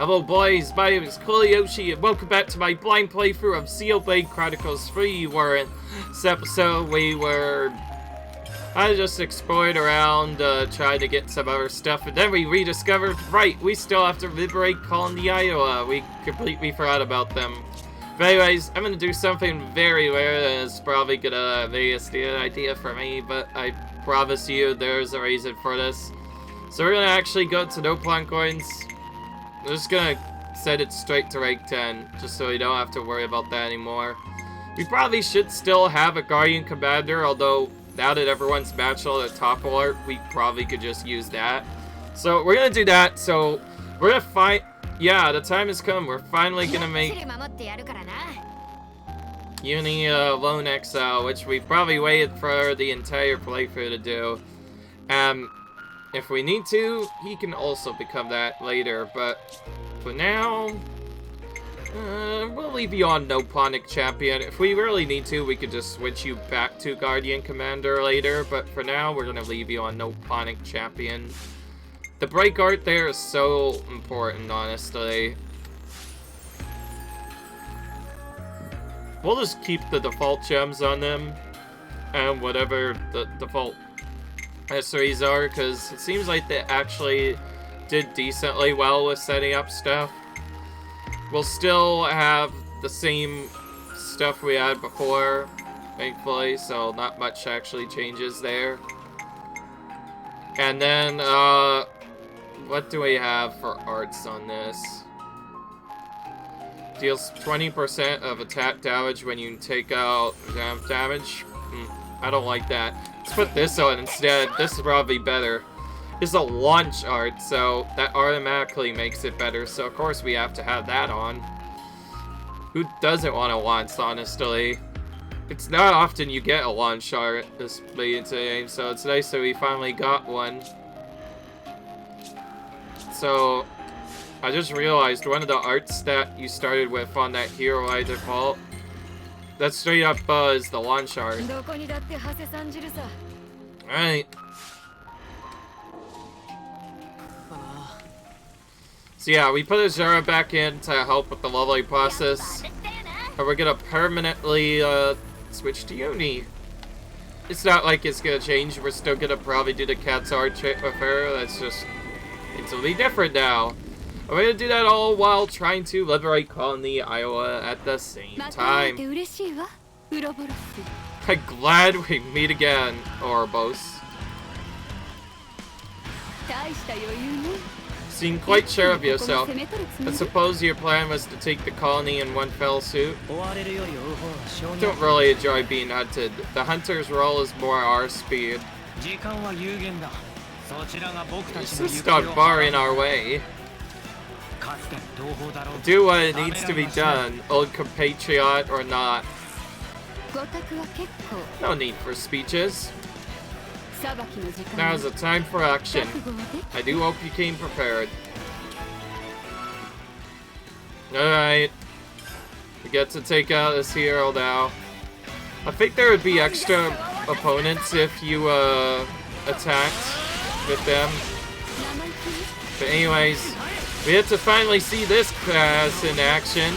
Hello boys, my name is Yoshi, and welcome back to my blind playthrough of Xenoblade Chronicles 3, where in this episode I just explored around, trying to get some other stuff, and then we rediscovered, right, we still have to liberate Colony Iota. We completely forgot about them. But anyways, I'm gonna do something very rare that is probably gonna be a stupid idea for me, but I promise you there's a reason for this. So we're gonna actually go to no pawn coins. I'm just gonna set it straight to rank 10, just so we don't have to worry about that anymore. We probably should still have a Guardian Commander, although now that everyone's matched all the top alert, we probably could just use that. So we're gonna do that, so we're gonna fight. Yeah, the time has come. We're finally gonna make Uni Lone Exile, which we probably waited for the entire playthrough to do. If we need to, he can also become that later, but for now, we'll leave you on No Ponic Champion. If we really need to, we could just switch you back to Guardian Commander later, but for now, we're gonna leave you on No Ponic Champion. The break art there is so important, honestly. We'll just keep the default gems on them, and whatever the default accessories are, because it seems like they actually did decently well with setting up stuff. We'll still have the same stuff we had before, thankfully, so not much actually changes there. And then, what do we have for arts on this? Deals 20% of attack damage when you take out damage. I don't like that. Let's put this on instead. This is probably better. This is a launch art, so that automatically makes it better. So of course we have to have that on. Who doesn't want a launch, honestly? It's not often you get a launch art this late into the game, so it's nice that we finally got one. So I just realized one of the arts that you started with on that hero by default, that straight up is the launch art. Alright. So yeah, we put Azura back in to help with the leveling process. And we're gonna permanently switch to Uni. It's not like it's gonna change, we're still gonna probably do the cat's art trick with her. That's just, it's really different now. And we're gonna do that all while trying to liberate Colony Iowa at the same time. I'm glad we meet again, Ouroboros. Seem quite sure of yourself. I suppose your plan was to take the colony in one fell swoop. Don't really enjoy being hunted. The hunter's role is more our speed. Insist on barring our way. Do what it needs to be done, old compatriot or not. No need for speeches. Now's the time for action. I do hope you came prepared. Alright. We get to take out this hero now. I think there would be extra opponents if you attacked with them. But anyways, we have to finally see this class in action.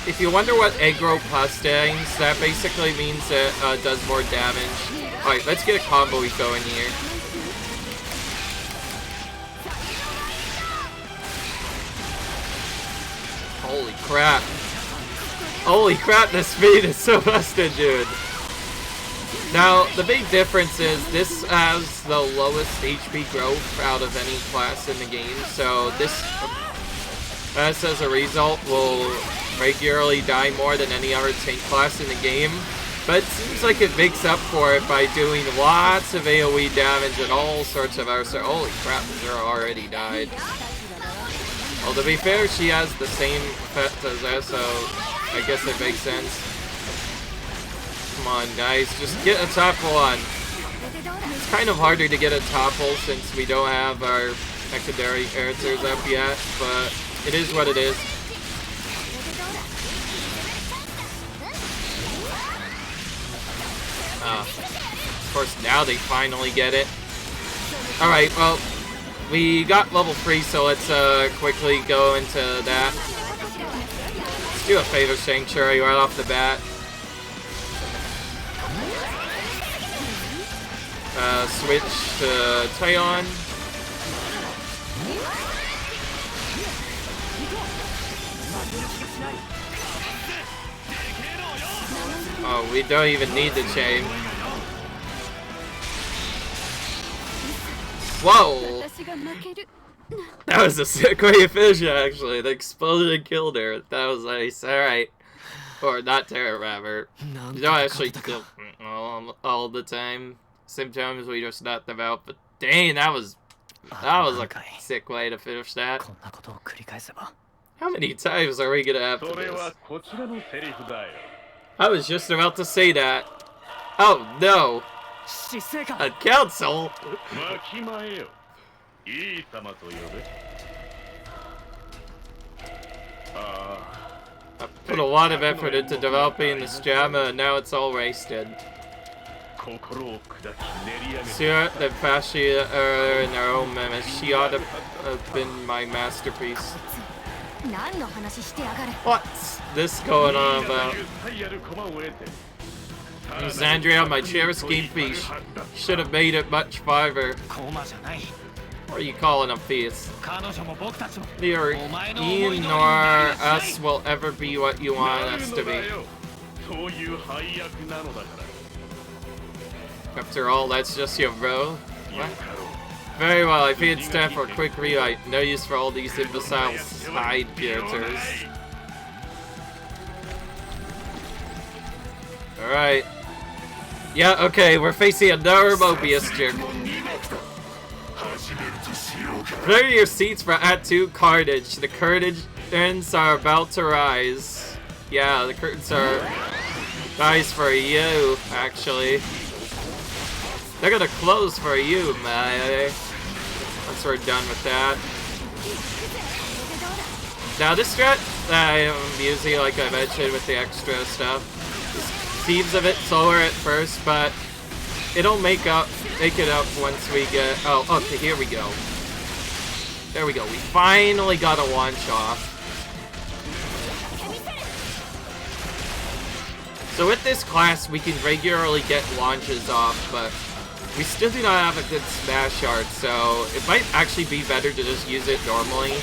If you wonder what aggro plus means, that basically means it does more damage. Alright, let's get a combo going here. Holy crap. Holy crap, the speed is so busted, dude. Now, the big difference is this has the lowest HP growth out of any class in the game, so this, as a result, will regularly die more than any other tank class in the game, but it seems like it makes up for it by doing lots of AoE damage and all sorts of other stuff. Holy crap, Zero already died. Well, to be fair, she has the same effect as us, so I guess it makes sense. Come on, guys, just get a topple on. It's kind of harder to get a topple since we don't have our secondary characters up yet, but it is what it is. Of course, now they finally get it. Alright, well, we got level 3, so let's quickly go into that. Let's do a Fatal Sanctuary right off the bat. Switch to Taion. Oh, we don't even need the chain. Whoa! That was a sick way to finish it, actually. The explosion killed her. That was nice. Alright. Or not Terra, rather. You don't actually kill all the time. Sometimes we just not them out, but dang, that was a sick way to finish that. How many times are we gonna have to do this? I was just about to say that. Oh no! A council? I put a lot of effort into developing this JAMA, and now it's all wasted. Sierra, the Fascia, and our own Memes, she ought to have been my masterpiece. What's this going on about? Xandria, my cherished game piece. Should have made it much farther. What are you calling them, Fias? Neither Ian nor us will ever be what you want us to be. After all, that's just your bro. What? Very well, I think it's time for a quick rewrite. No use for all these imbecile side characters. Alright. Yeah, okay, we're facing another Mobius jerk. Prepare your seats for Act 2 Carnage. The curtains are about to rise. Yeah, the curtains are rise for you, actually. They're gonna close for you, man. Once we're done with that. Now this strat that I am using, like I mentioned, with the extra stuff, seems a bit slower at first, but it'll make it up once we get. Oh, okay, here we go. There we go. We finally got a launch off. So with this class, we can regularly get launches off, but we still do not have a good smash art, so it might actually be better to just use it normally.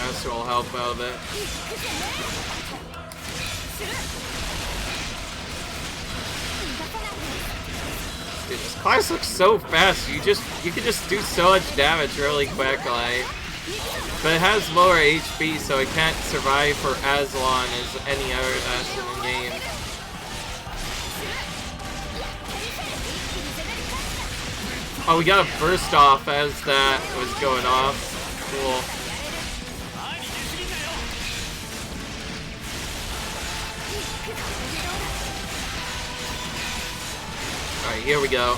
This will help out a bit. Dude, this class looks so fast. You can just do so much damage really quickly. But it has lower HP, so it can't survive for as long as any other class in the game. Oh, we got a burst off as that was going off. Cool. Alright, here we go.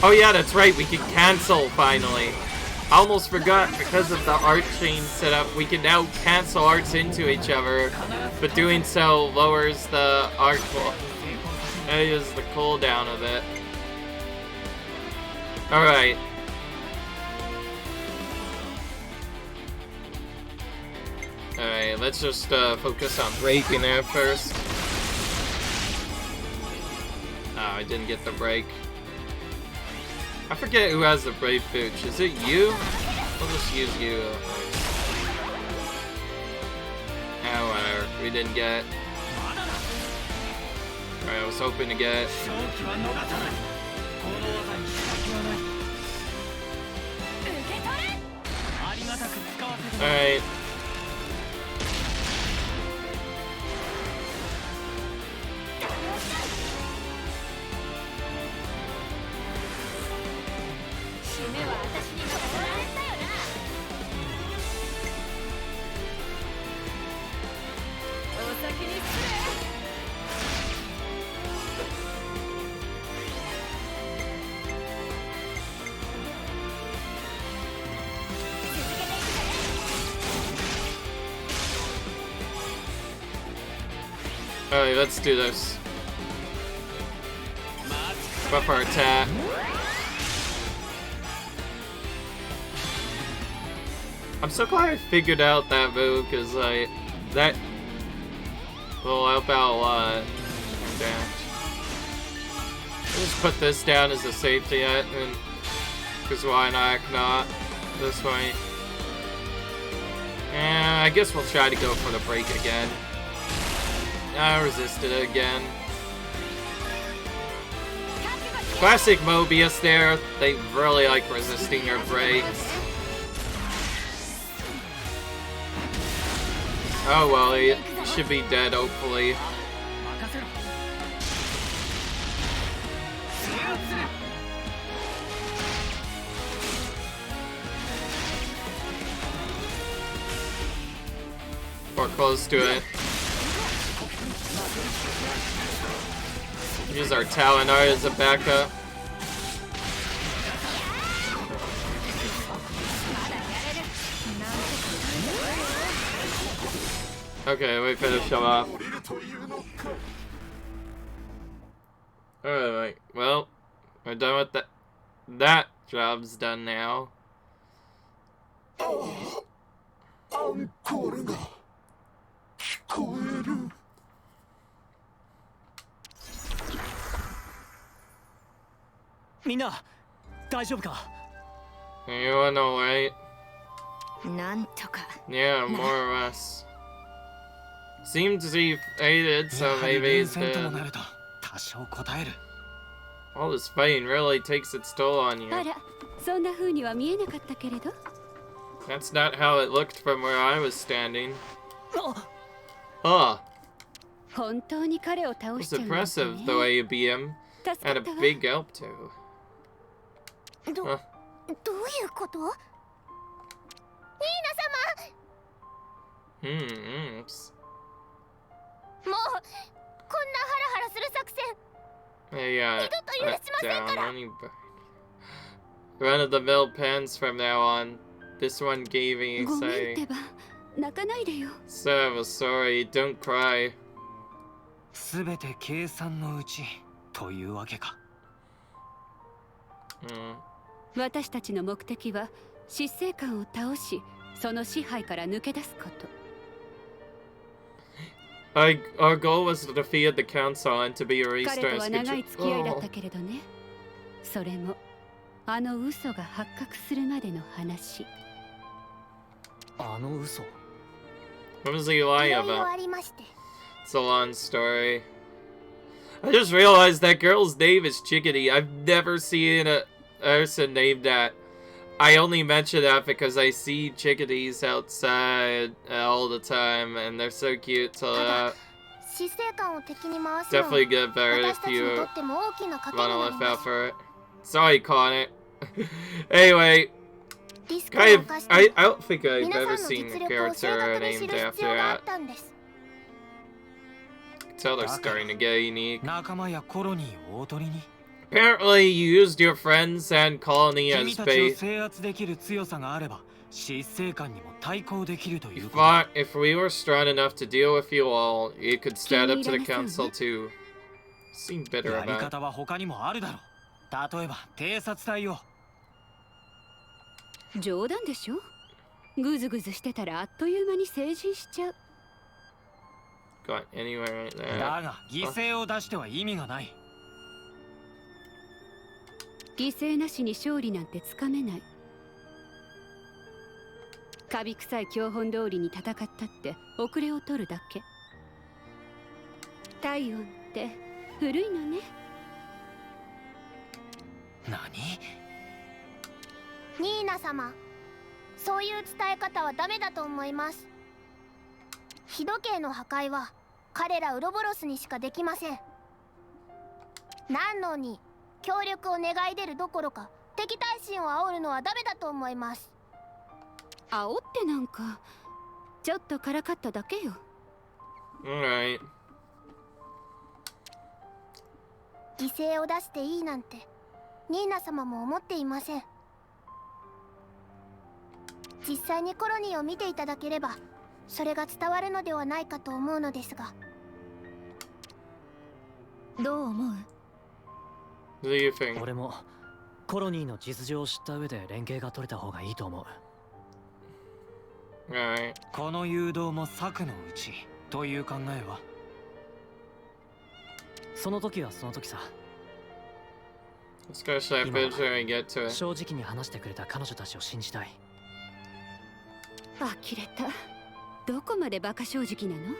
Oh yeah, that's right, we can cancel finally. I almost forgot, because of the art chain setup, we can now cancel arts into each other, but doing so lowers the art the cooldown of it. Alright. Alright, let's just focus on breaking there first. Oh, I didn't get the break. I forget who has the Brave Pooch. Is it you? We'll just use you. Oh, whatever. We didn't get. Alright, I was hoping to get. Alright. Alright, let's do this. Buff our attack. I'm so glad I figured out that move, because that will help out a lot. Dash. Just put this down as a safety net, and because why not this way? And I guess we'll try to go for the break again. I resisted it again. Classic Mobius there. They really like resisting your breaks. Oh well, he should be dead hopefully. Or close to it. Use our Talon Art as a backup. Okay, we finish him off. Alright, well, we're done with that. That job's done now. Mina, 大丈夫か? You wanna wait? なんとか Yeah, more or less. Seems to be faded, so maybe he's dead. All this fighting really takes its toll on you. あら、そんな風には見えなかったけれど。 That's not how it looked from where I was standing. Huh. 本当に彼を倒 It's しちゃうんだね。 impressive the way you beat him. 助か And った a わ。 big help too. どういうこと？ニーナ様。Oops. もうこんなハラハラする作戦。 Hey, Run of the mill pens from now on. This one gave me ごめんっ exciting. てば、泣かないでよ。 So I was sorry. Don't cry. すべて計算のうちというわけか。私たちの目的は執政官を倒し、その支配から抜け出すこと。 Our goal was to defeat the council and to be erased 彼と as は長い付き合いだったけれどね。それもあの嘘が発覚するまでの話。あの嘘。 What was he lying いろいろ about? ありまして。 It's a long story. I just realized that girl's name is Chickadee. I've never seen a person named that. I only mention that because I see chickadees outside all the time, and they're so cute. So definitely get better if you wanna look out for it. Sorry, Connor. Anyway, I don't think I've ever seen a character named after that. Tell they're starting to get unique. Apparently, you used your friends and colony as bait. If we were strong enough to deal with you all, you could stand up to the council too. Seem bitter about it. 冗談でしょ？ぐずぐずしてたらあっという間に成人しちゃう。 Got anywhere right there. だが犠牲を出しては意味がない。 犠牲なしに勝利なんてつかめない。カビ臭い教本通りに戦ったって遅れを取るだけ。体温って古いのね。何？ニーナ様、そういう伝え方はダメだと思います。日時計の破壊は彼らウロボロスにしかできません。何のに協力を願い出るどころか敵敵対心を煽るのはダメだと思います。煽ってなんかちょっとからかっただけよ。 Alright. 犠牲を出していいなんてニーナ様も思っていません。実際にコロニーを見ていただければそれが伝わるのではないかと思うのですが。どう思う？ What do you think? 俺もコロニーの実情を知った上で連携が取れた方がいいと思う。Alright. この誘導も策のうちという考えは？その時はその時さ。 Let's go to that picture and get to it. 正直に話してくれた彼女たちを信じたい。呆れた。どこまでバカ正直なの？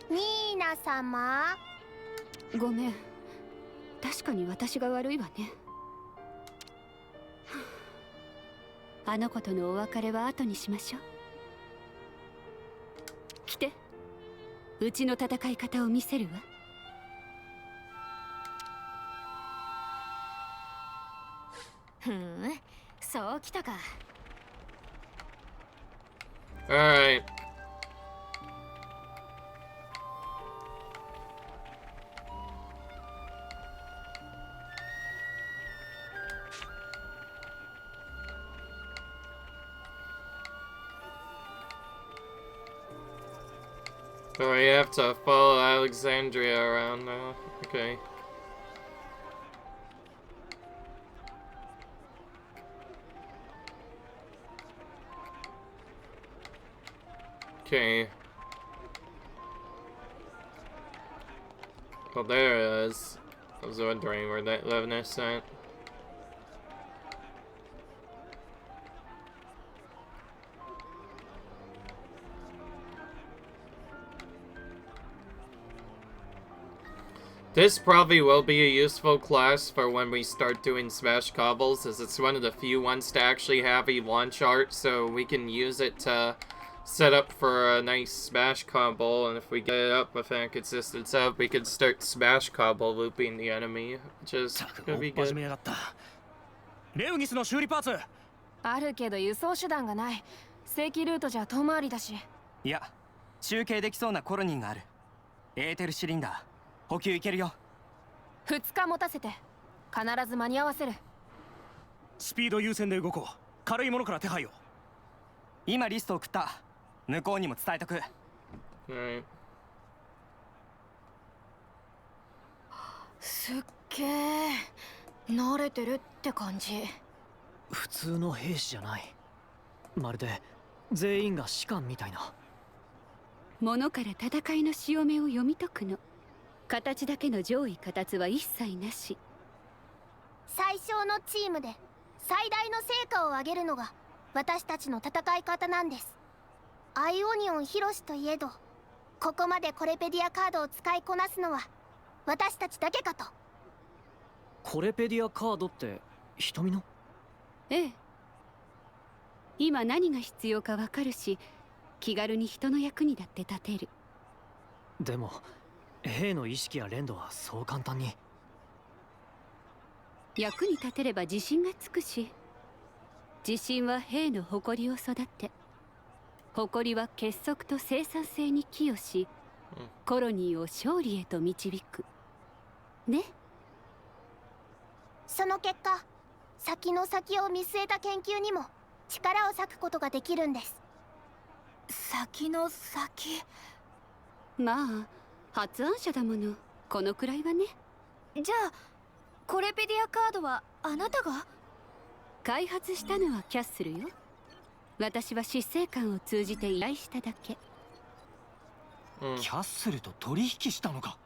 ニーナ様。ごめん、確かに私が悪いわね。あの子とのお別れは後にしましょう。来て、うちの戦い方を見せるわ。ふん、そうきたか。 Alright. So we have to follow Alexandria around now. Okay. Okay. Well, there it is. I was wondering where that Levinus went. This probably will be a useful class for when we start doing Smash Cobbles, as it's one of the few ones to actually have a launch art, so we can use it to set up for a nice Smash combo, and if we get it up with an consistent setup, we can start Smash combo looping the enemy, which is gonna be good. レウギスの修理パーツあるけど輸送手段がない。正規ルートじゃ遠回りだし。いや、集計できそうなコロニーがある。エーテルシリンダー補給いけるよ。2日持たせて必ず間に合わせる。スピード優先で動こう。軽いものから手配を。今リスト送った。向こうにも伝えとく。Alright. すっげえ慣れてるって感じ。普通の兵士じゃない。まるで全員が士官みたいな。物から戦いの潮目を読み解くの。形だけの上位形は一切なし。最小のチームで最大の成果を上げるのが私たちの戦い方なんです。アイオニオンヒロシといえど、ここまでコレペディアカードを使いこなすのは私たちだけかと。コレペディアカードって瞳の？ええ。今何が必要かわかるし、気軽に人の役にだって立てる。でも兵の意識や連動はそう簡単に。役に立てれば自信がつくし、自信は兵の誇りを育て、誇りは結束と生産性に寄与し、コロニーを勝利へと導くね。その結果、先の先を見据えた研究にも力を割くことができるんです。先の先。まあ発案者だもの、このくらいはね。じゃあコレペディアカードはあなたが？開発したのはキャッスルよ。私は執政官を通じて依頼しただけ。キャッスルと取引したのか。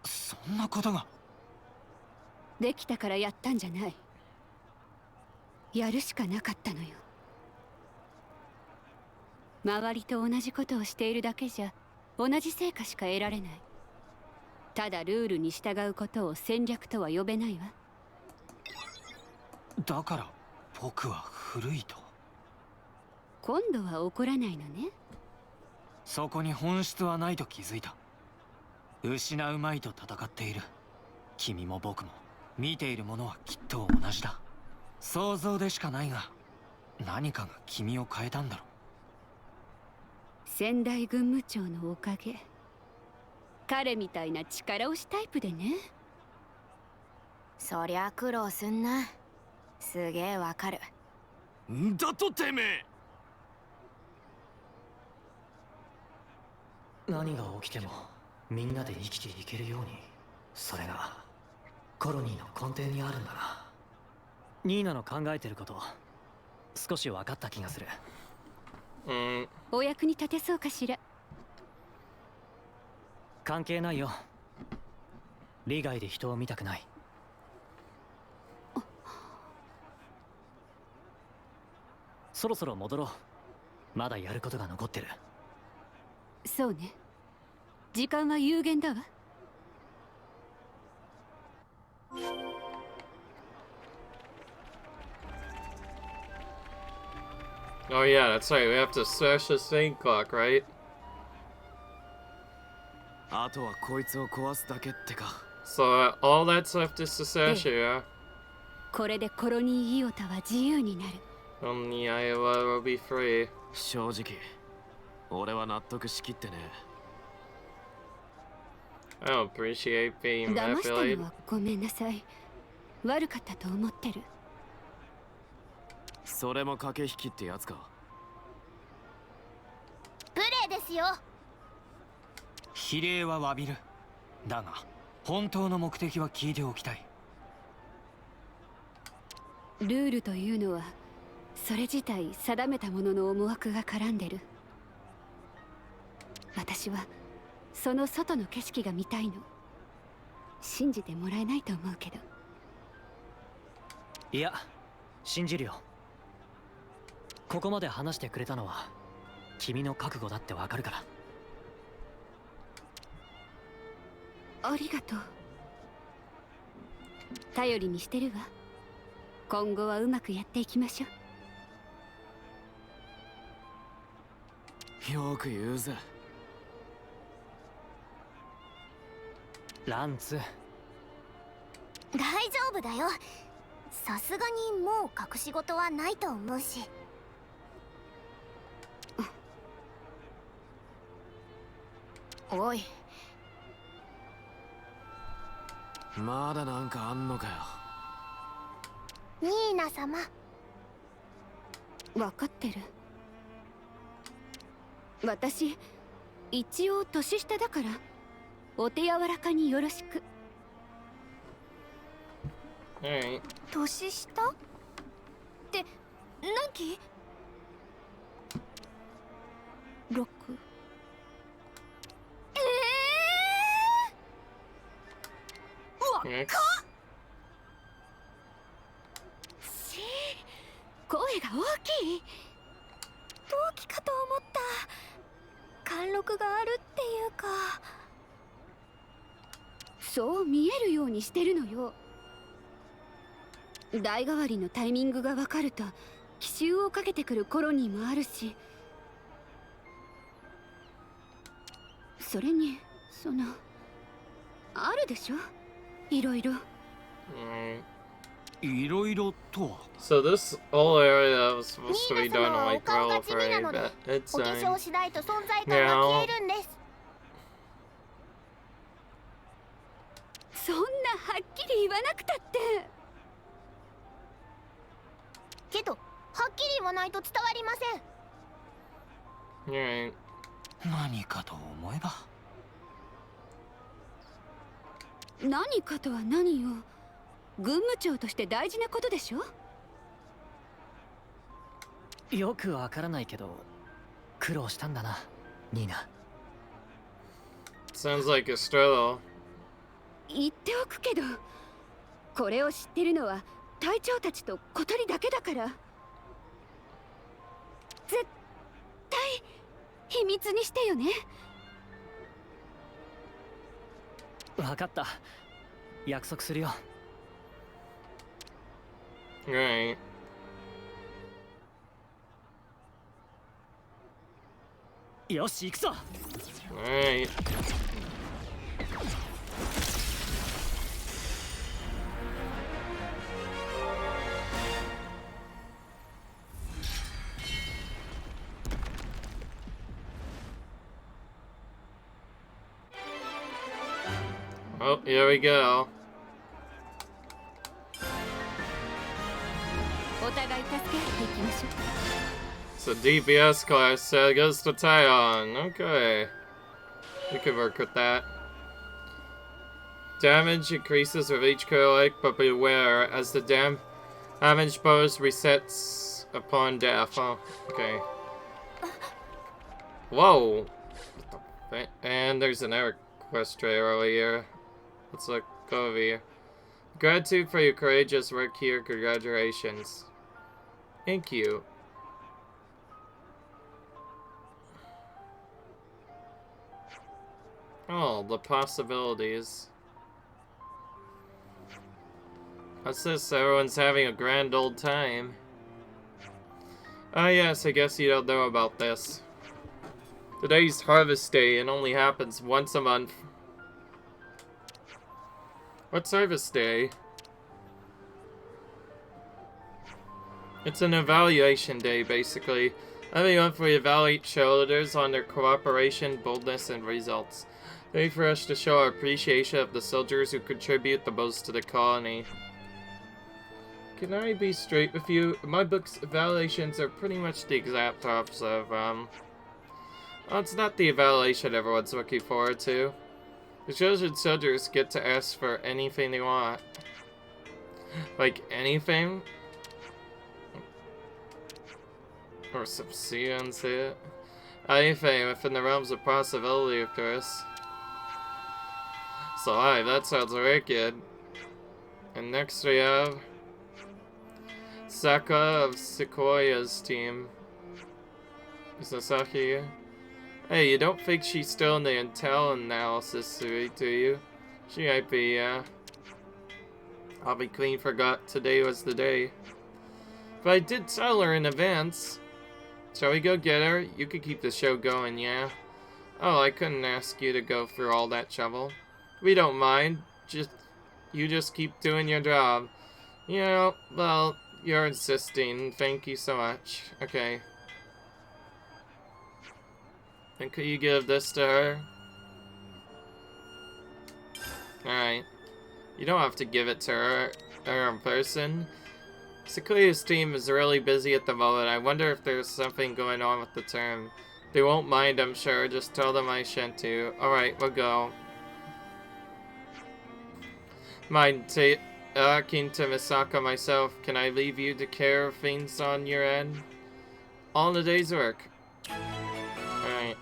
そんなことが。できたからやったんじゃない。やるしかなかったのよ。周りと同じことをしているだけじゃ同じ成果しか得られない。ただルールに従うことを戦略とは呼べないわ。だから僕は古いと。今度は怒らないのね。そこに本質はないと気づいた。失うまいと戦っている。君も僕も。見ているものはきっと同じだ。想像でしかないが、何かが君を変えたんだろう。先代軍務長のおかげ。彼みたいな力押しタイプでね。そりゃ苦労すんな。すげえわかる。んだとてめえ。何が起きてもみんなで生きていけるように、それがコロニーの根底にあるんだな。ニーナの考えてること少し分かった気がする。お役に立てそうかしら。関係ないよ。利害で人を見たくない。そろそろ戻ろう。まだやることが残ってる。そうね。時間は有限だわ。Oh yeah, that's right. We have to search the sync clock, right? あとはこいつを壊すだけってか。So all that's left is to search it, yeah? これでコロニーイオタは自由になる。Only Iowa will be free. 正直、俺は納得しきってね。I don't appreciate being 騙した manipulated. のはごめんなさい。悪かったと思ってる。それも駆け引きってやつか。プレイですよ。比例は詫びる。だが本当の目的は聞いておきたい。ルールというのはそれ自体定めたものの思惑が絡んでる。私はその外の景色が見たいの。信じてもらえないと思うけど。いや、信じるよ。ここまで話してくれたのは君の覚悟だってわかるから。ありがとう。頼りにしてるわ。今後はうまくやっていきましょう。よく言うぜ。ランツ。大丈夫だよ。さすがにもう隠し事はないと思うし。おい、まだなんかあんのかよ。ニーナ様。分かってる。私一応年下だからお手柔らかによろしく。Alright. 年下って何期6。Next. 声が大きい。同期かと思った。貫禄があるっていうか。そう見えるようにしてるのよ。代替わりのタイミングが分かると奇襲をかけてくるコロニーもあるし、それにあるでしょ、いろいろ。Alright. いろいろとは。 So this whole area was ニ supposed to ー be ナ done 様 in はお like 顔が well 地 for 味な a ので bit. It's お化 fine. 粧しないと存在感が消えるんです。そんなはっきり言わなくたって。けどはっきり言わないと伝わりません。 Alright. 何かと思えば。何かとは何よ。軍務長として大事なことでしょ。よくわからないけど苦労したんだな、ニーナ。 Sounds like a struggle. 言っておくけど、これを知ってるのは隊長たちと小鳥だけだから。絶対秘密にしてよね。わかった。約束するよ。Alright. よし、行くぞ。Alright. here we go. お互い助け合っていきましょう。 So DPS class goes to Tyon. Okay. We could work with that. Damage increases with each kill, but beware, as the damage bonus resets upon death. Oh, okay. Whoa! And there's another quest trailer over here. Let's look over here. Gratitude for your courageous work here. Congratulations. Thank you. Oh, the possibilities. What's this? Everyone's having a grand old time. Ah, yes, I guess you don't know about this. Today's Harvest Day and only happens once a month. What's Harvest Day? It's an evaluation day, basically. Every month we evaluate shoulders on their cooperation, boldness, and results. Way for us to show our appreciation of the soldiers who contribute the most to the colony. Can I be straight with you? In my books, evaluations are pretty much the exact opposite of, well, it's not the evaluation everyone's looking forward to. The chosen soldiers get to ask for anything they want. Like, anything? Or subsumes it. Anything within the realms of possibility, of course. So, hi, that sounds wicked. And next we have Saka of Sequoia's team. Is Sasaki? Hey, you don't think she's still in the intel analysis suite, do you? She might be, yeah. I'll be clean forgot today was the day. But I did tell her in advance. Shall we go get her? You could keep the show going, yeah? Oh, I couldn't ask you to go through all that trouble. We don't mind. You just keep doing your job. You know, well, you're insisting. Thank you so much. Okay. And could you give this to her? Alright. You don't have to give it to her in person. Sequoia's team is really busy at the moment. I wonder if there's something going on with the term. They won't mind, I'm sure. Just tell them I sent you. Alright, we'll go. Mind talking to Misaka myself. Can I leave you to care of things on your end? All in a day's work. Alright.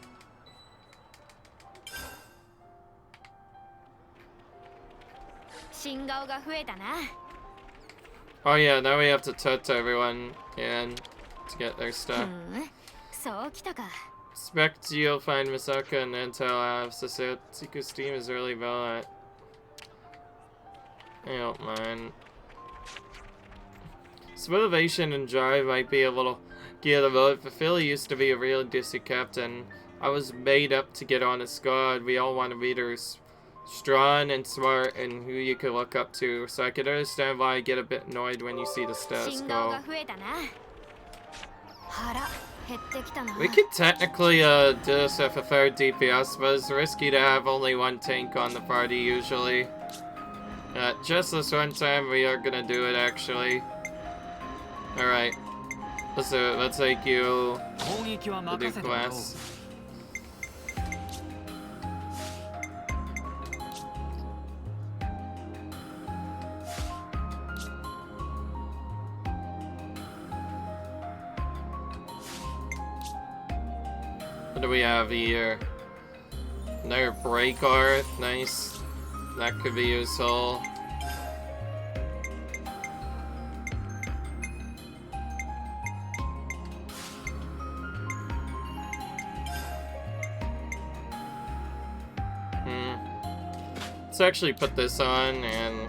Oh yeah, now we have to talk to everyone and to get their stuff. Expect you'll find Misaka and Intel Labs. The Siku's team is really bad. I don't mind. His motivation and drive might be a little geared about, but Philly used to be a really decent captain. I was made up to get on his squad. We all want leaders strong and smart and who you can look up to, so I can understand why I get a bit annoyed when you see the status quo. We could technically do this with a third DPS, but it's risky to have only one tank on the party usually. Just this one time we are gonna do it actually. Alright. Let's do it. Let's take you the new class. What do we have here? Another break art. Nice. That could be useful. Let's actually put this on and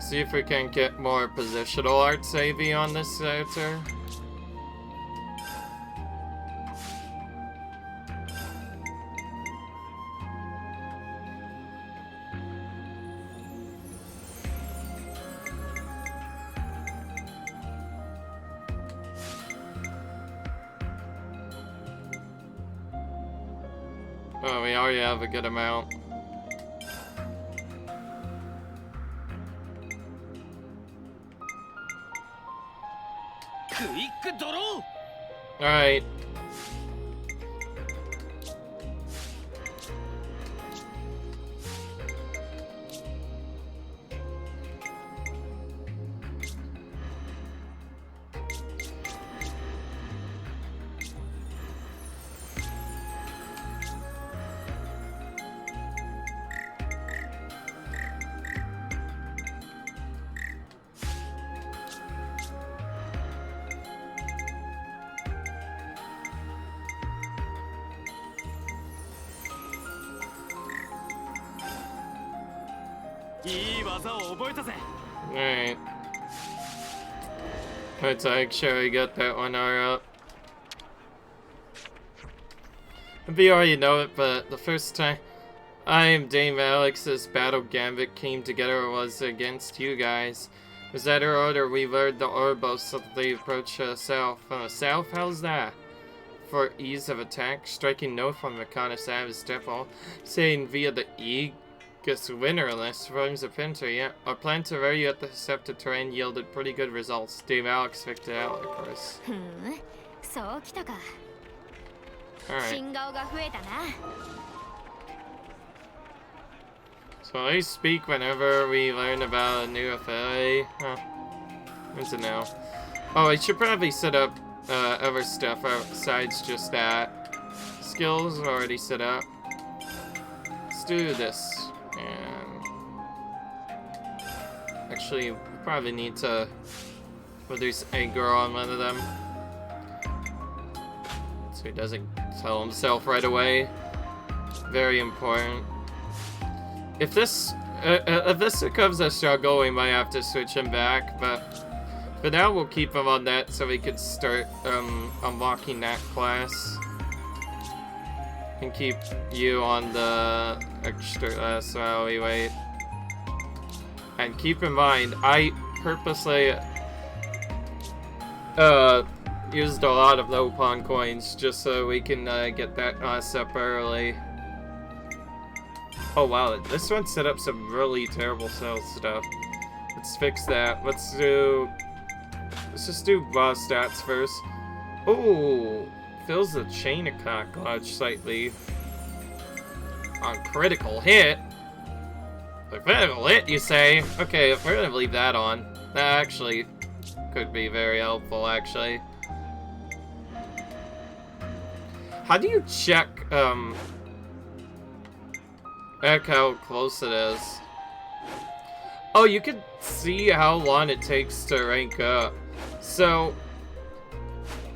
see if we can get more positional art savvy on this character. Oh, we already have a good amount. Alright. Alright. Let's make sure we get that one up. Maybe you already know it, but the first time I and Dame Alex's battle gambit came together was against you guys. Was that her order? We lured the Orbos so that they approach south. South? How's that? For ease of attack, striking no from Reconnaissance Temple, saying via the Aegis winner list forms a printer, yeah. Our plan to vary at the deceptive terrain yielded pretty good results. Dame Alex picked it out, of course. Alright. So I speak whenever we learn about a new affiliate. Huh. Where's it now? Oh, I should probably set up other stuff besides just that. Skills already set up. Let's do this. And actually, we probably need to reduce anger on one of them, so he doesn't tell himself right away. Very important. If this becomes a struggle, we might have to switch him back, but for now we'll keep him on that so we could start unlocking that class. And keep you on the extra class while we wait. And keep in mind, I purposely used a lot of low pawn coins just so we can get that class up early. Oh wow, this one set up some really terrible sales stuff. Let's fix that. Let's just do raw stats first. Oh, fills the chain attack large slightly. On critical hit? A critical hit, you say? Okay, we're gonna leave that on. That actually could be very helpful, actually. How do you check how close it is? Oh, you can see how long it takes to rank up. So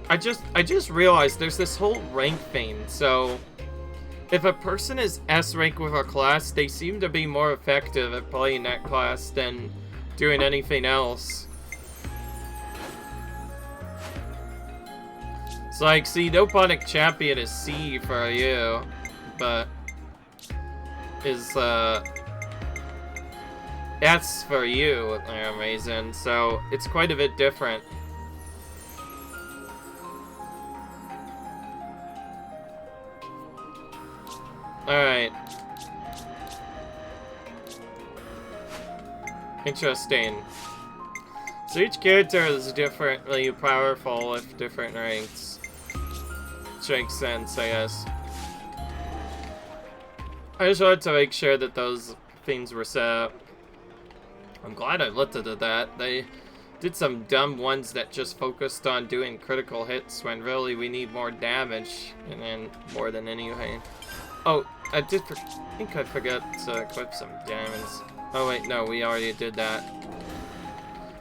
I just realized there's this whole rank thing. So if a person is S rank with a class, they seem to be more effective at playing that class than doing anything else. It's like, see, Noponic Champion is C for you, but is S for you, amazing. So it's quite a bit different. Alright. Interesting. So each character is differently powerful with different ranks. Which makes sense, I guess. I just wanted to make sure that those things were set up. I'm glad I looked at that. They did some dumb ones that just focused on doing critical hits when really we need more damage, and then more than anything. Oh, I think I forgot to equip some diamonds. Oh wait, no, we already did that.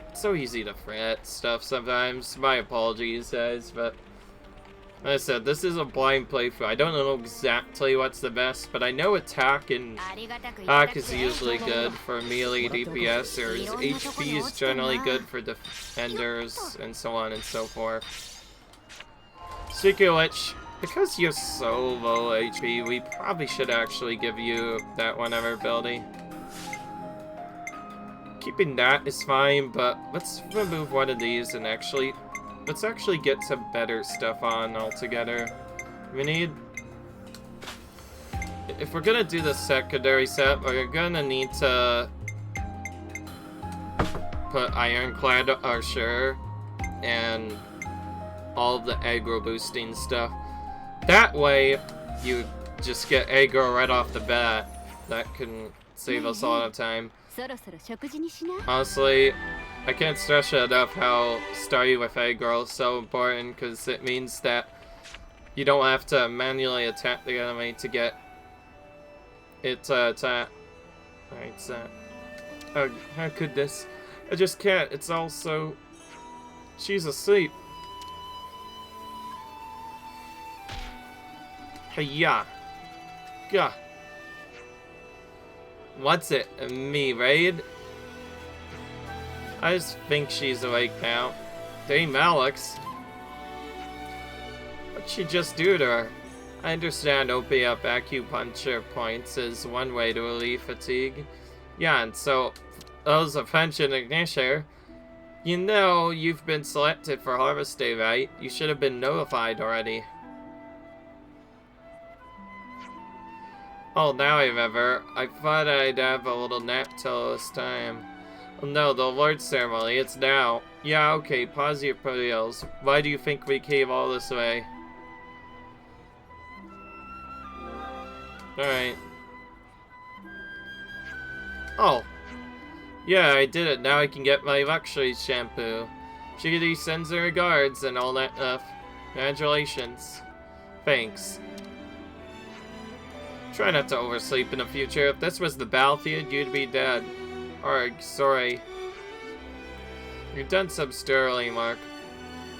It's so easy to forget stuff sometimes. My apologies, guys, but like I said, this is a blind playthrough. I don't know exactly what's the best, but I know attack and hack is usually good for melee DPS, or HP is generally good for defenders, and so on and so forth. Speaking of which, because you're so low HP, we probably should actually give you that one other ability. Keeping that is fine, but let's remove one of these and let's actually get some better stuff on altogether. We need... If we're gonna do the secondary set, we're gonna need to put Ironclad Archer and all of the aggro boosting stuff. That way, you just get aggro right off the bat. That can save us a lot of time. そろそろ食事にしな。 Honestly, I can't stress enough how starting with aggro is so important, because it means that you don't have to manually attack the enemy to get it to attack. Right, so... Oh, how could this? I just can't. It's also... She's asleep. Hey-ya. Gah. What's it? Me, raid? I just think she's awake now. Dang Alex. What'd she just do to her? I understand opening up acupuncture points is one way to relieve fatigue. Yeah, and so those of pension ignition. You know you've been selected for Harvest Day, right? You should have been notified already. Oh, now I remember. I thought I'd have a little nap till this time. Oh no, the award ceremony, it's now. Yeah, okay, pause your podials. Why do you think we came all this way? Alright. Oh. Yeah, I did it. Now I can get my luxury shampoo. Shiggity sends her regards and all that stuff. Congratulations. Thanks. Try not to oversleep in the future. If this was the battlefield, you'd be dead. Arg, sorry. You've done some sterling, Mark.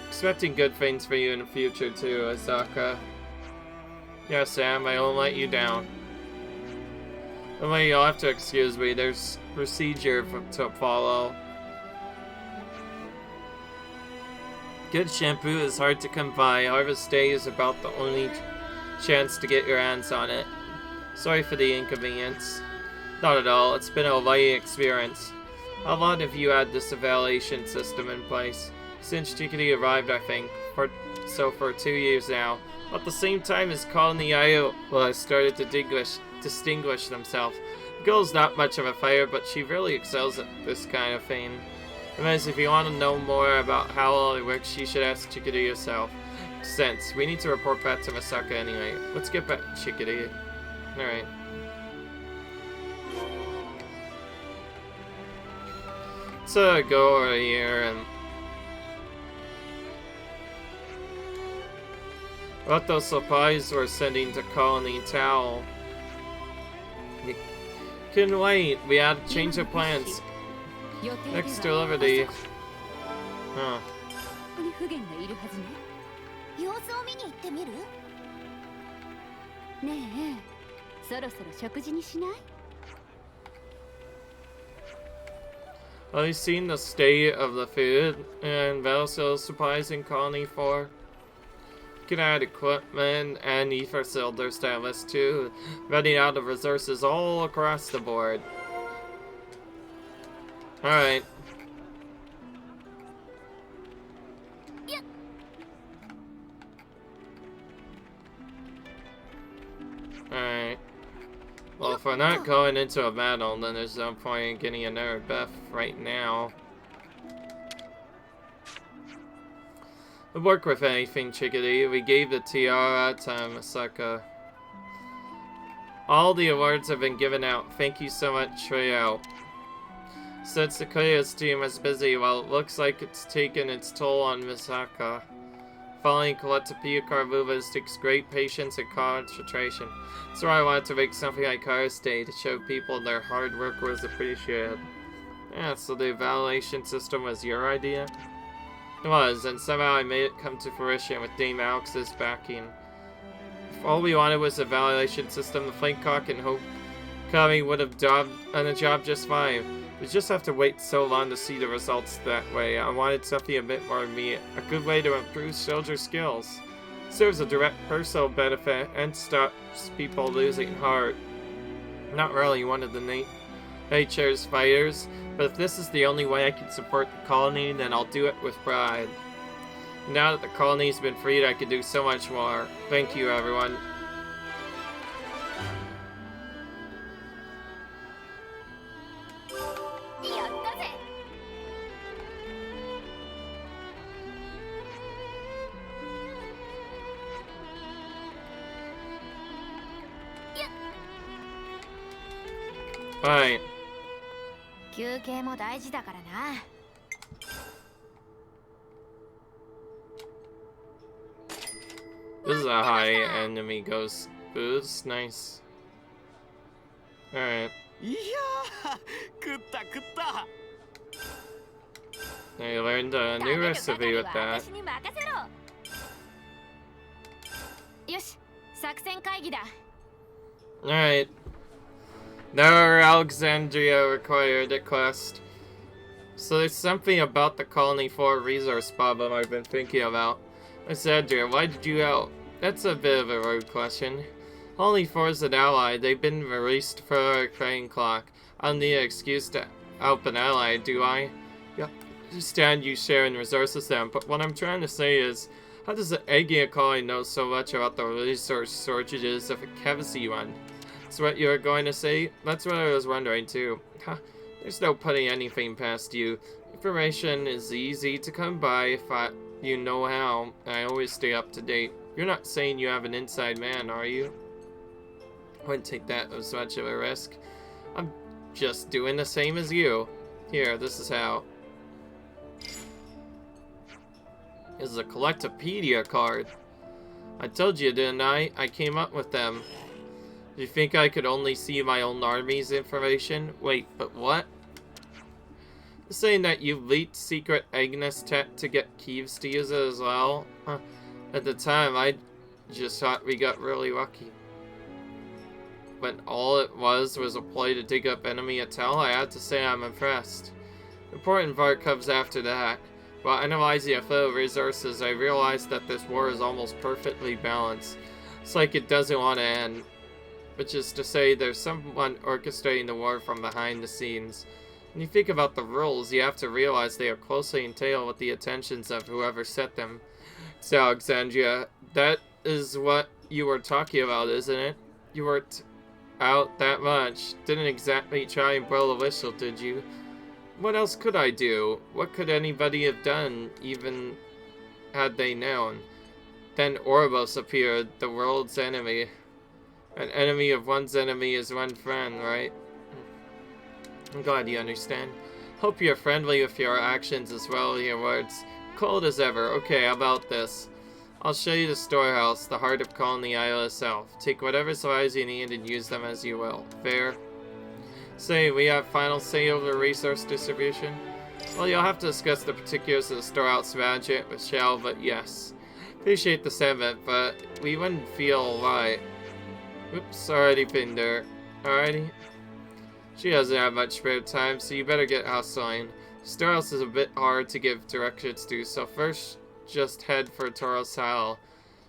Expecting good things for you in the future, too, Asaka. Yeah, Sam, I won't let you down. Only you'll have to excuse me. There's procedure to follow. Good shampoo is hard to come by. Harvest Day is about the only chance to get your hands on it. Sorry for the inconvenience. Not at all. It's been a light experience. How long have you had this evaluation system in place? Since Chikiti arrived, I think. For 2 years now. At the same time as Colony Iota started to distinguish themselves. The girl's not much of a fighter, but she really excels at this kind of thing. Anyways, if you want to know more about how all it works, you should ask Chikiti yourself. Since we need to report back to Masaka anyway. Let's get back to Chikiti. Alright. So go over here and what those supplies we're sending to Colony Towel. You couldn't wait. We had to change of plans. Next delivery. Huh. 不言がいるはずね。様子を見に行ってみる？ねえ、そろそろ食事にしない？ Have you seen the state of the food and battlefield supplies in Colony 4? You can add equipment and ether cylinders to that list too, running out of resources all across the board. Alright. Alright. Well, if we're not going into a battle, then there's no point in getting another buff right now. We'll work with anything, Chickadee. We gave the tiara to Masaka. All the awards have been given out. Thank you so much for your help. Since the Koya's team is busy, well, it looks like it's taken its toll on Masaka. Following Coletta Carvuva's takes great patience and concentration. So I wanted to make something like Harvest Day to show people their hard work was appreciated. Yeah, so the evaluation system was your idea? It was, and somehow I made it come to fruition with Dame Alex's backing. If all we wanted was a evaluation system, the Flamecock and Homecoming would have done the job just fine. We just have to wait so long to see the results that way. I wanted something a bit more immediate, a good way to improve soldier skills. Serves a direct personal benefit and stops people losing heart. Not really one of the nature's fighters, but if this is the only way I can support the colony, then I'll do it with pride. Now that the colony's been freed, I can do so much more. Thank you, everyone. Alright. 休憩も大事だからな。This is a high enemy ghost boost. Nice. Alright. いやー、食った食った。 I learned a new recipe with that. 私に任せろ。よし、作戦会議だ。 Alright. Now Alexandria required a quest. So there's something about the Colony 4 resource problem I've been thinking about. Alexandria, why did you help? That's a bit of a rude question. Colony 4 is an ally. They've been released for a crane clock. I don't need an excuse to help an ally, do I? Yeah, I understand you sharing resources then, but what I'm trying to say is, how does the Aegea Colony know so much about the resource shortages of a Kevasi one? That's what you were going to say? That's what I was wondering too. Huh, there's no putting anything past you. Information is easy to come by if you know how. I always stay up to date. You're not saying you have an inside man, are you? I wouldn't take that as much of a risk. I'm just doing the same as you. Here, this is how. This is a Collectopedia card. I told you, didn't I? I came up with them. Do you think I could only see my own army's information? Wait, but what? You're saying that you leaked secret Agnes tech to get Keeves to use it as well? At the time, I just thought we got really lucky. When all it was a ploy to dig up enemy intel, I had to say I'm impressed. The important part comes after that. While analyzing a flow of resources, I realized that this war is almost perfectly balanced. It's like it doesn't want to end. Which is to say, there's someone orchestrating the war from behind the scenes. When you think about the rules, you have to realize they are closely entailed with the attentions of whoever set them. So, Alexandria, that is what you were talking about, isn't it? You weren't out that much. Didn't exactly try and blow the whistle, did you? What else could I do? What could anybody have done, even had they known? Then Oribos appeared, the world's enemy. An enemy of one's enemy is one friend, right? I'm glad you understand. Hope you're friendly with your actions as well as your words. Cold as ever. Okay, how about this? I'll show you the storehouse, the heart of Colony Iota itself. Take whatever supplies you need and use them as you will. Fair? Say, we have final say over resource distribution? Well, you'll have to discuss the particulars of the storehouse budget with Shell, but yes. Appreciate the sentiment, but we wouldn't feel right. Oops, already pinned her. Alrighty. She doesn't have much spare time, so you better get hustling. Storehouse is a bit hard to give directions to, so first just head for Toros Hall.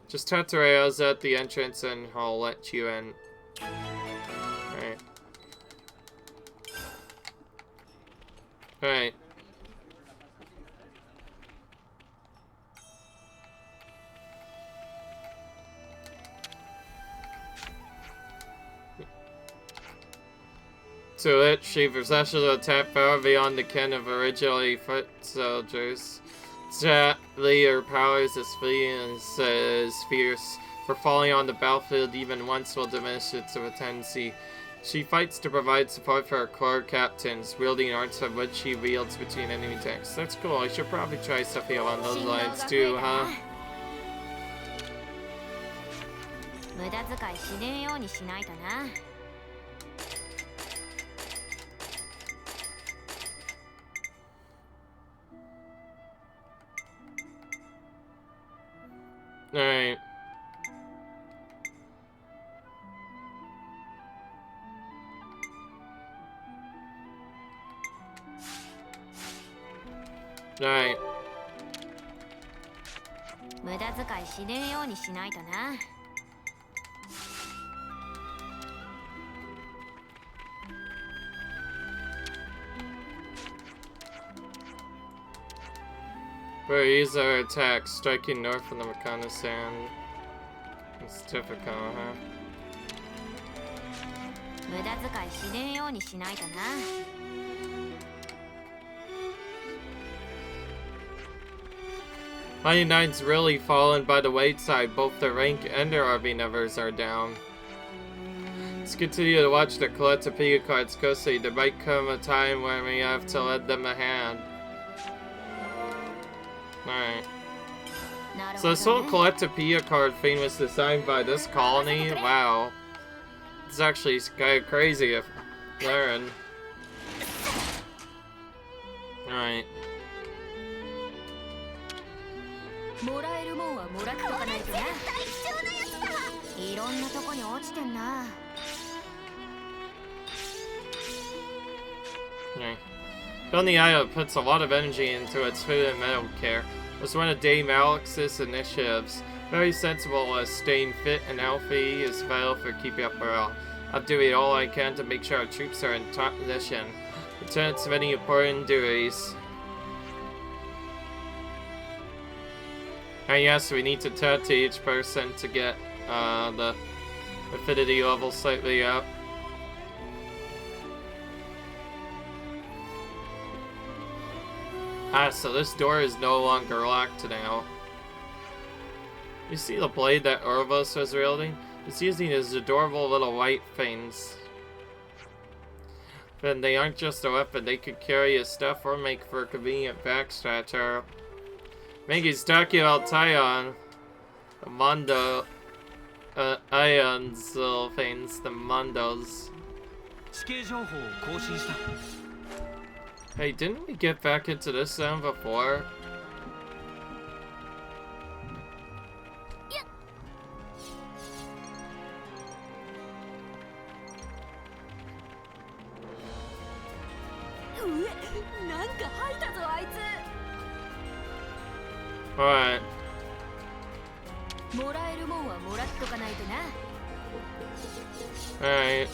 Just head to Rayosa at the entrance and I'll let you in. Alright. Alright. To it, she possesses a attack power beyond the ken of originally foot soldiers. Sadly, her powers as fierce, for falling on the battlefield even once will diminish its potency. She fights to provide support for her core captains, wielding arts of which she wields between enemy tanks. That's cool, I should probably try something along those lines too, huh? 無駄遣いしねえようにしないとな。 Alright. Alright. 無駄遣いしねえようにしないとな。 Where use our attack, striking north from the Makana-san. It's difficult, huh? 無駄遣いしねえようにしないとな。 99's really fallen by the wayside. Both their rank and their RV numbers are down. Let's continue to watch the Collectopedia cards closely. There might come a time when we have to lend them a hand. Alright. So this whole Collectopedia card thing was designed by this colony? Wow. It's actually kind of crazy if learn. Alright. もらえるもんはもらっとかないとな。絶対貴重なやつだ。いろんなとこに落ちてんな。Okay. Building Iota puts a lot of energy into its food and medical care. It was one of Dame Alex's initiatives. Very sensible as staying fit and healthy is vital for keeping up morale. I'm doing all I can to make sure our troops are in top position. Lieutenant's many important duties. And yes, we need to talk to each person to get the affinity level slightly up. Ah, so this door is no longer locked now. You see the blade that Orvos was wielding? It's using his adorable little white things. But they aren't just a weapon, they could carry his stuff or make for a convenient backstabber. Maggie's talking about Tyon. The Mondo. Ion's little things, the Mondos. Hey, didn't we get back into this zone before? Alright. もらえるもんはもらっとかないとな。Alright.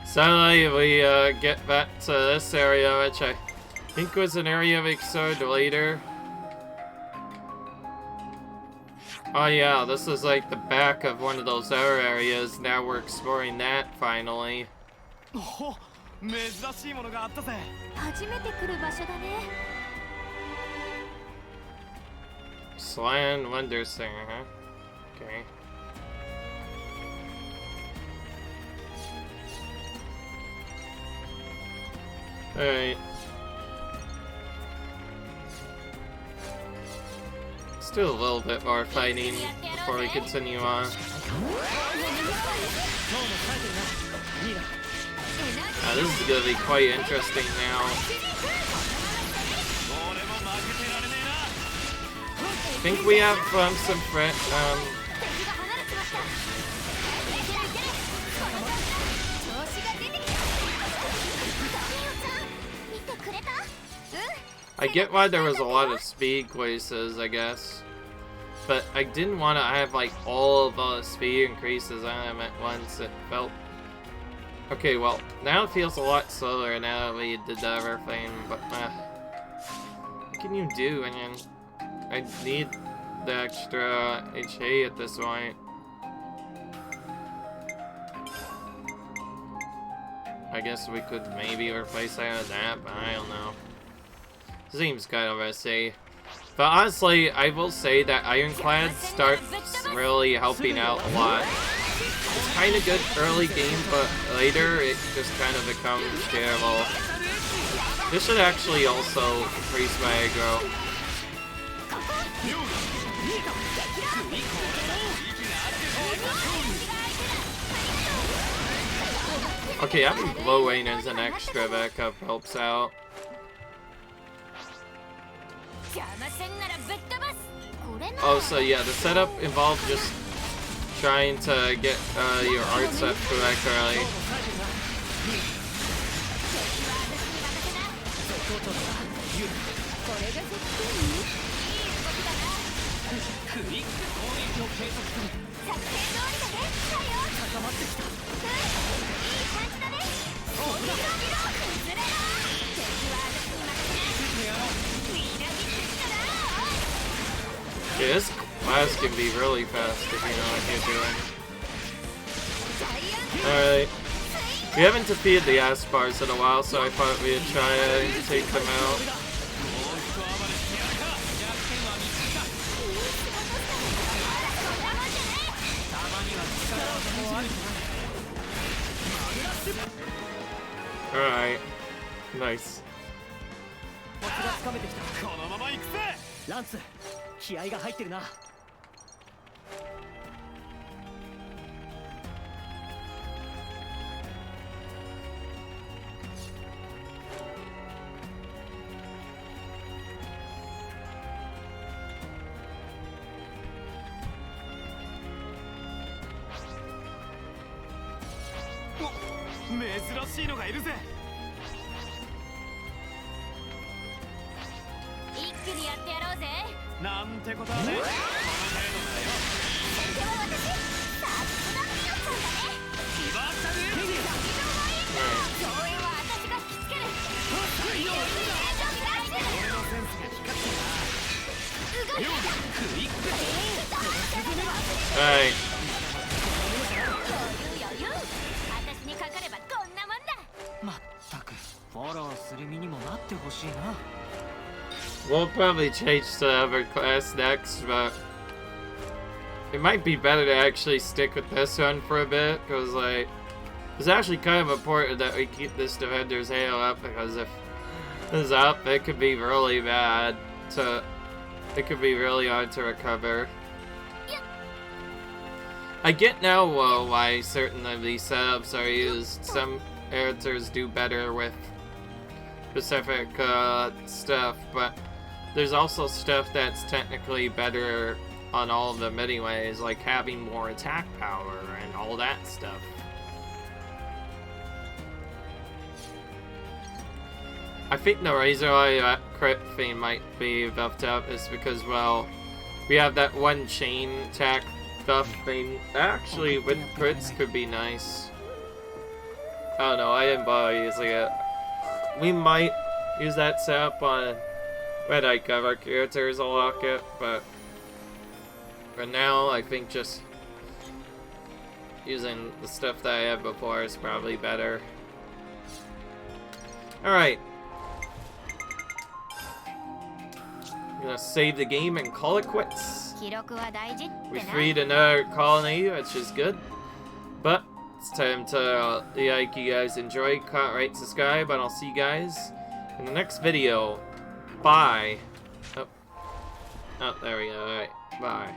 Suddenly we get back to this area, which I think was an area we explored later. Oh yeah, this is like the back of one of those other areas. Now we're exploring that finally. 珍しいものがあったぜ。初めて来る場所だね。Slan Wonder Singer, huh? Okay. Alright. Let's do a little bit more fighting before we continue on. This is gonna be quite interesting now. I think we have some I get why there was a lot of speed quizzes, I guess. But I didn't want to have like all of the speed increases on them at once. It felt... Okay, well, now it feels a lot slower now that we did the other thing, but what can you do? I mean, I need the extra HA at this point. I guess we could maybe replace that with that, but I don't know. Seems kind of messy. But honestly, I will say that Ironclad starts really helping out a lot. It's kind of good early game, but later it just kind of becomes terrible. This should actually also increase my aggro. Okay, having glowing as an extra backup helps out. Oh, so yeah, the setup involved just trying to get your art set correctly. Okay, this fast can be really fast if you know what you're doing. Alright. We haven't defeated the Aspars in a while, so I thought we'd try to take them out. Alright. Nice. ランツ、気合が入ってるな。珍しいのがいるぜ。一気にやってやろうぜ。なんてことはね。この程度だよ。先手は私。さすがミオちゃんだね。気張ったね。上演は私が引きつける。俺のセンスが光ってるな。ミオがクイック。Alright. 余裕。私にかかればこんなもんだ。まったくフォローする身にもなってほしいな。 We'll probably change to other class next, but it might be better to actually stick with this one for a bit, because like it's actually kind of important that we keep this Defender's Halo up, because if this is up, it could be really bad to, it could be really hard to recover. I get now why certain of these setups are used. Some characters do better with specific stuff, but there's also stuff that's technically better on all of them anyways, like having more attack power and all that stuff. I think the reason why that crit thing might be buffed up is because, well, we have that one chain attack buff thing. Actually, with crits could be nice. I don't know, I didn't bother using it. We might use that setup on when I cover characters a lock it, but for now, I think just using the stuff that I had before is probably better. Alright. I'm gonna save the game and call it quits. We freed another colony, which is good. But it's time to like you guys enjoy, comment, rate, subscribe, and I'll see you guys in the next video. Bye. Oh, there we go. Alright, bye.